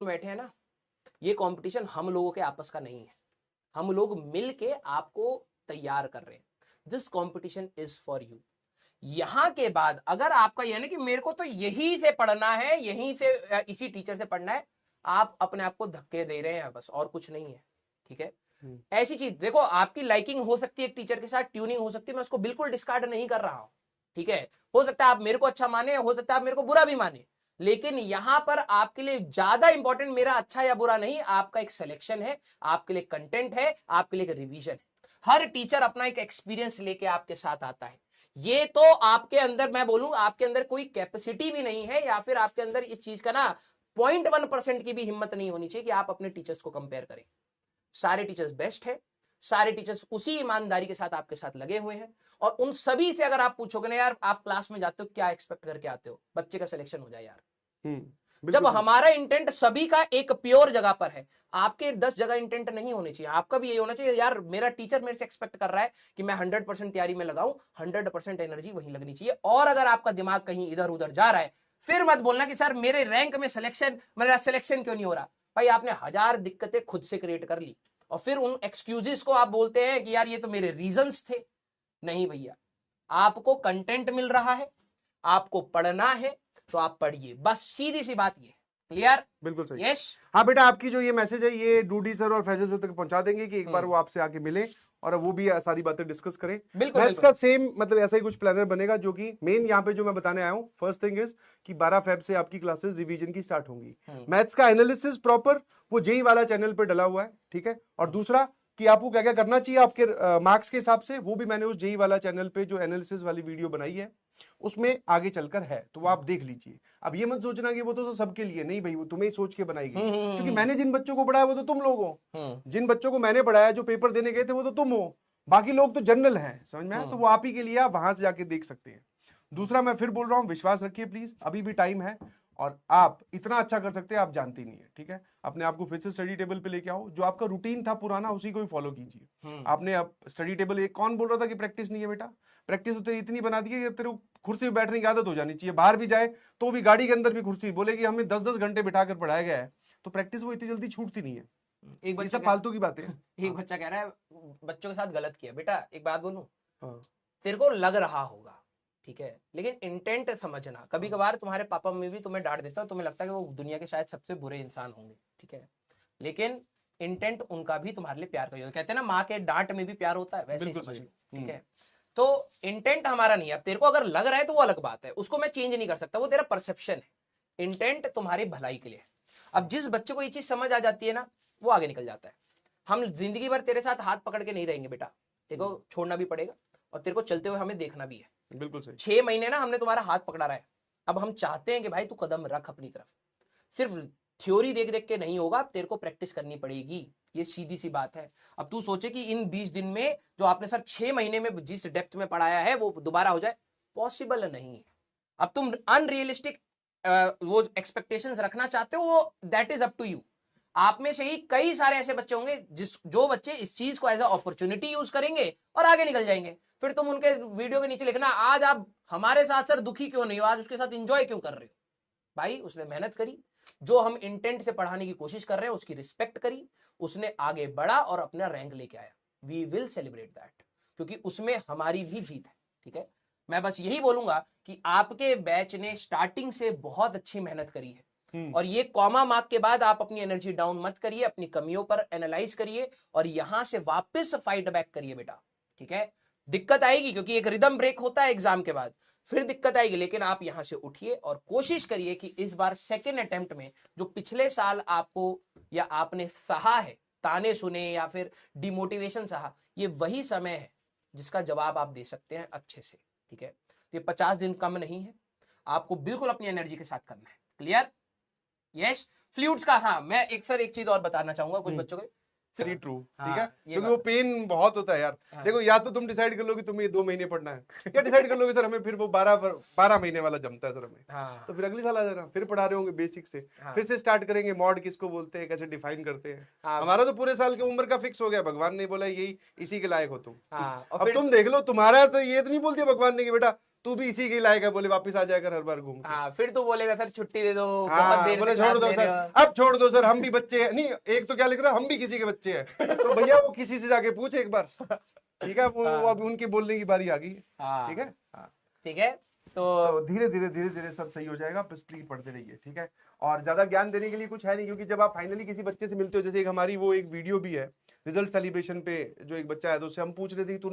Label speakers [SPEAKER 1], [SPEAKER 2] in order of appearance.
[SPEAKER 1] बैठे हैं ना, ये कंपटीशन हम लोगों के आपस का नहीं है, हम लोग मिल के आपको तैयार कर रहे हैं। This competition is for you. यहां के बाद अगर आपका यानी कि मेरे को तो यही से पढ़ना है, यहीं से इसी टीचर से पढ़ना है, आप अपने आप को धक्के दे रहे हैं बस, और कुछ नहीं है। ठीक है, ऐसी चीज देखो, आपकी लाइकिंग हो सकती है एक टीचर के साथ, ट्यूनिंग हो सकती है, मैं उसको बिल्कुल डिस्कार्ड नहीं कर रहा हूं। ठीक है, हो सकता है आप मेरे को अच्छा माने, हो सकता है आप मेरे को बुरा भी माने, लेकिन यहां पर आपके लिए ज्यादा इंपॉर्टेंट मेरा अच्छा या बुरा नहीं, आपका एक सिलेक्शन है, आपके लिए कंटेंट है, आपके लिए एक रिवीजन है। हर टीचर अपना एक एक्सपीरियंस लेके आपके साथ आता है। ये तो आपके अंदर, मैं बोलूं आपके अंदर कोई कैपेसिटी भी नहीं है, या फिर आपके अंदर इस चीज का ना 0.1% की भी हिम्मत नहीं होनी चाहिए कि आप अपने टीचर्स को कंपेयर करें। सारे टीचर्स बेस्ट है, सारे टीचर्स उसी ईमानदारी के साथ आपके साथ लगे हुए हैं, और उन सभी से अगर आप पूछोगे ना यार आप क्लास में जाते हो क्या एक्सपेक्ट करके आते हो, बच्चे का सिलेक्शन हो जाए यार। जब हमारा इंटेंट सभी का एक प्योर जगह पर है, आपके 10 जगह इंटेंट नहीं होने चाहिए, आपका भी यही होना चाहिए यार मेरा टीचर मेरे से एक्सपेक्ट कर रहा है कि मैं 100% तैयारी में लगाऊं, 100% एनर्जी वहीं लगनी चाहिए। और अगर आपका दिमाग कहीं इधर उधर जा रहा है, फिर मत बोलना कि सर मेरे रैंक में सिलेक्शन, मेरा सिलेक्शन क्यों नहीं हो रहा। भाई आपने 1000 दिक्कतें खुद से क्रिएट कर ली, और फिर उन एक्सक्यूजेस को आप बोलते हैं कि यार ये तो मेरे रीजंस थे। नहीं भैया, आपको कंटेंट मिल रहा है, आपको पढ़ना है, तो आप पढ़िए, बस सीधी सी बात ये। क्लियर?
[SPEAKER 2] बिल्कुल सही।
[SPEAKER 1] यस।
[SPEAKER 2] हाँ बेटा, आपकी जो ये मैसेज है ये डूडी सर और फैजल सर तक पहुंचा देंगे कि एक बार वो आपसे आके मिले और वो भी सारी बातें डिस्कस करें।
[SPEAKER 1] बिल्कुल
[SPEAKER 2] मैथ्स का सेम मतलब ऐसा ही कुछ प्लानर बनेगा, जो कि मेन यहाँ पे जो मैं बताने आया हूँ, फर्स्ट थिंग इज कि 12 फेब से आपकी क्लासेस रिवीजन की स्टार्ट होंगी। मैथ्स का एनालिसिस प्रॉपर वो जेई वाला चैनल पे डला हुआ है, ठीक है। और दूसरा कि आपको क्या क्या करना चाहिए आपके मार्क्स के हिसाब से, वो भी मैंने उस जेई वाला चैनल पे जो एनालिसिस वाली वीडियो बनाई है उसमें आगे चलकर है, तो वो आप देख लीजिए। अब ये मत सोचना कि वो तो सबके लिए नहीं भाई, वो तुम्हें ही सोच के बनाई गई, क्योंकि मैंने जिन बच्चों को पढ़ाया वो तो तुम लोग हो, जिन बच्चों को मैंने पढ़ाया जो पेपर देने गए थे वो तो तुम हो, बाकी लोग तो जनरल हैं, समझ में आया? तो वो आप ही के लिए, आप वहां से जाके देख सकते हैं। दूसरा मैं फिर बोल रहा हूँ, विश्वास रखिए प्लीज, अभी भी टाइम है, और आप इतना अच्छा कर सकते हैं आप जानते ही नहीं है, ठीक है। अपने आप को फिर से स्टडी टेबल पे लेके आओ, जो आपका रूटीन था पुराना उसी को ही फॉलो कीजिए। आपने अब स्टडी टेबल, एक कौन बोल रहा था कि प्रैक्टिस नहीं है बेटा, प्रैक्टिस तो तेरी इतनी बना दी है कि तेरे को कुर्सी पे बैठने की आदत हो जानी चाहिए, बाहर भी जाए तो भी गाड़ी के अंदर भी कुर्सी, बोलेगी हमें 10-10 घंटे बिठाकर पढ़ाया गया है, तो प्रैक्टिस वो इतनी जल्दी छूटती नहीं है।
[SPEAKER 1] एक
[SPEAKER 2] ये
[SPEAKER 1] बच्चा
[SPEAKER 2] सब फालतू की बातें।
[SPEAKER 1] एक बच्चा कह रहा है बच्चों के साथ गलत किया। बेटा एक बात बोलूं, तेरे को लग रहा होगा, ठीक है, लेकिन इंटेंट समझना। कभी कभार तुम्हारे पापा मम्मी भी तुम्हें डांट देता है, तुम्हें लगता है कि वो दुनिया के शायद सबसे बुरे इंसान होंगे, ठीक है, लेकिन इंटेंट उनका भी तुम्हारे लिए प्यार का ही होता है। कहते हैं ना माँ के डांट में भी प्यार होता है, वैसे ही समझ लो, ठीक है। तो इंटेंट हमारा नहीं है। अब तेरे को अगर लग रहा है तो वो अलग बात है, उसको मैं चेंज नहीं कर सकता, वो तेरा परसेप्शन है। इंटेंट तुम्हारी भलाई के लिए है। अब जिस बच्चे को ये चीज समझ आ जाती है ना, वो आगे निकल जाता है। हम जिंदगी भर तेरे साथ हाथ पकड़ के नहीं रहेंगे बेटा, तेरे को छोड़ना भी पड़ेगा, और तेरे को चलते हुए हमें देखना भी है।
[SPEAKER 2] बिल्कुल सही।
[SPEAKER 1] 6 महीने ना हमने तुम्हारा हाथ पकड़ा रहा है, अब हम चाहते हैं कि भाई तू कदम रख अपनी तरफ। सिर्फ थ्योरी देख देख के नहीं होगा, तेरे को प्रैक्टिस करनी पड़ेगी, ये सीधी सी बात है। अब तू सोचे कि इन 20 दिन में जो आपने सर 6 महीने में जिस डेप्थ में पढ़ाया है वो दोबारा हो जाए, पॉसिबल नहीं है। अब तुम अनरियलिस्टिक वो एक्सपेक्टेशंस रखना चाहते हो, वो that is up to you. आप में से ही कई सारे ऐसे बच्चे होंगे जो बच्चे इस चीज को एज अ अपॉर्चुनिटी यूज करेंगे और आगे निकल जाएंगे। फिर तुम उनके वीडियो के नीचे लिखना आज आप हमारे साथ सर दुखी क्यों नहीं हो, आज उसके साथ इंजॉय क्यों कर रहे हो। भाई उसने मेहनत करी, जो हम इंटेंट से पढ़ाने की कोशिश कर रहे हैं उसकी रिस्पेक्ट करी, उसने आगे बढ़ा और अपना रैंक लेके आया। वी विल सेलिब्रेट दैट, क्योंकि उसमें हमारी भी जीत है, ठीक है। मैं बस यही बोलूंगा कि आपके बैच ने स्टार्टिंग से बहुत अच्छी मेहनत करी है, और ये कॉमा मार्क के बाद आप अपनी एनर्जी डाउन मत करिए, अपनी कमियों पर एनालाइज करिए और यहां से वापस फाइट बैक करिए बेटा, ठीक है। दिक्कत आएगी क्योंकि एक रिदम ब्रेक होता है एग्जाम के बाद, फिर दिक्कत आएगी, लेकिन आप यहां से उठिए और कोशिश करिए कि इस बार सेकेंड अटेम्प्ट में जो पिछले साल आपको या आपने सहा है, ताने सुने या फिर डिमोटिवेशन सहा, ये वही समय है जिसका जवाब आप दे सकते हैं अच्छे से, ठीक है। तो ये 50 दिन कम नहीं है, आपको बिल्कुल अपनी एनर्जी के साथ करना है। क्लियर? यस। फ्लूइड्स का, हाँ मैं एक चीज और बताना चाहूंगा कुछ बच्चों को।
[SPEAKER 2] वेरी ट्रू, ठीक है, क्योंकि वो पेन बहुत होता है यार। देखो, या तो तुम डिसाइड कर लो कि तुम्हें ये 2 महीने पढ़ना है, या डिसाइड कर लो कि सर हमें फिर वो 12 महीने वाला जमता है सर हमें, तो फिर अगले साल आ जाना, फिर पढ़ा रहे होंगे बेसिक से, फिर से स्टार्ट करेंगे मॉड किसको बोलते हैं, कैसे डिफाइन करते हैं। हमारा तो पूरे साल की उम्र का फिक्स हो गया, भगवान ने बोला यही इसी के लायक हो तुम। अब तुम देख लो, तुम्हारा तो ये तो नहीं बोलती भगवान ने कि बेटा तू भी इसी के लायक है, बोले वापस आ जाकर हर बार घूम के।
[SPEAKER 1] हाँ, फिर तू बोलेगा सर छुट्टी दे दो, बहुत
[SPEAKER 2] हाँ,
[SPEAKER 1] देर
[SPEAKER 2] बोले
[SPEAKER 1] से
[SPEAKER 2] छोड़
[SPEAKER 1] क्लास
[SPEAKER 2] दो
[SPEAKER 1] ले
[SPEAKER 2] सर,
[SPEAKER 1] रहे हो।
[SPEAKER 2] अब छोड़ दो सर, हम भी बच्चे हैं। नहीं, एक तो क्या लिख रहा है, हम भी किसी के बच्चे हैं। तो भैया वो किसी से जाके पूछ एक बार, ठीक है, वो अब उनके बोलने की बारी आ गई है,
[SPEAKER 1] हाँ,
[SPEAKER 2] ठीक है। हाँ,
[SPEAKER 1] ठीक है। तो
[SPEAKER 2] तो धीरे धीरे सब सही हो जाएगा, बस प्लीज पढ़ते रहिए, ठीक है। और ज्यादा ज्ञान देने के लिए कुछ है नहीं, क्योंकि जब आप फाइनली किसी बच्चे से मिलते हो, जैसे एक हमारी वो एक वीडियो भी है रिजल्ट सेलिब्रेशन पे, जो एक बच्चा है तो उससे हम पूछ रहे थे, तू